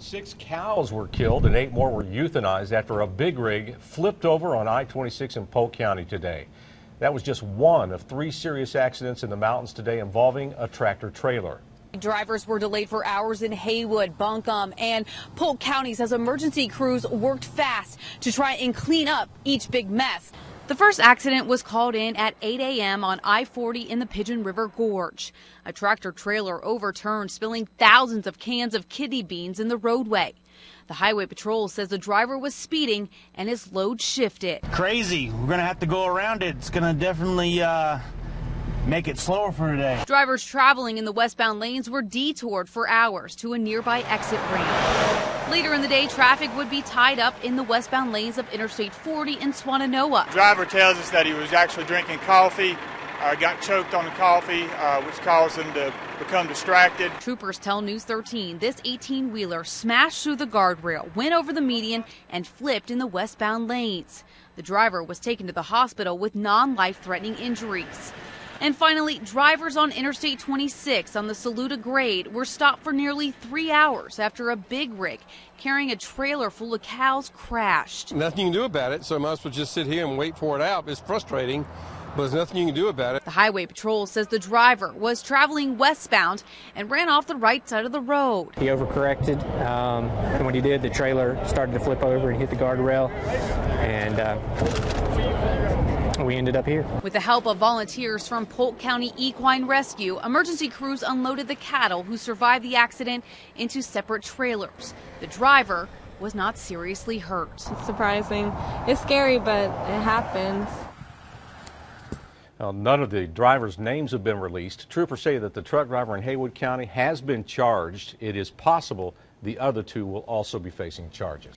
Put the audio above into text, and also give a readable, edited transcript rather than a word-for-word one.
6 cows were killed and 8 more were euthanized after a big rig flipped over on I-26 in Polk County today. That was just one of 3 serious accidents in the mountains today involving a tractor trailer. Drivers were delayed for hours in Haywood, Buncombe, and Polk counties as emergency crews worked fast to try and clean up each big mess. The first accident was called in at 8 a.m. on I-40 in the Pigeon River Gorge. A tractor trailer overturned, spilling thousands of cans of kidney beans in the roadway. The Highway Patrol says the driver was speeding and his load shifted. Crazy. We're going to have to go around it. It's going to definitely make it slower for today. Drivers traveling in the westbound lanes were detoured for hours to a nearby exit ramp. Later in the day, traffic would be tied up in the westbound lanes of Interstate 40 in Swannanoa. The driver tells us that he was actually drinking coffee, got choked on the coffee, which caused him to become distracted. Troopers tell News 13 this 18-wheeler smashed through the guardrail, went over the median, and flipped in the westbound lanes. The driver was taken to the hospital with non-life-threatening injuries. And finally, drivers on Interstate 26 on the Saluda grade were stopped for nearly 3 hours after a big rig carrying a trailer full of cows crashed. Nothing you can do about it, so I might as well just sit here and wait for it out. It's frustrating, but there's nothing you can do about it. The Highway Patrol says the driver was traveling westbound and ran off the right side of the road. He overcorrected, and when he did, the trailer started to flip over and hit the guardrail, and we ended up here. With the help of volunteers from Polk County Equine Rescue, emergency crews unloaded the cattle who survived the accident into separate trailers. The driver was not seriously hurt. It's surprising. It's scary, but it happens. Well, none of the drivers' names have been released. Troopers say that the truck driver in Haywood County has been charged. It is possible the other 2 will also be facing charges.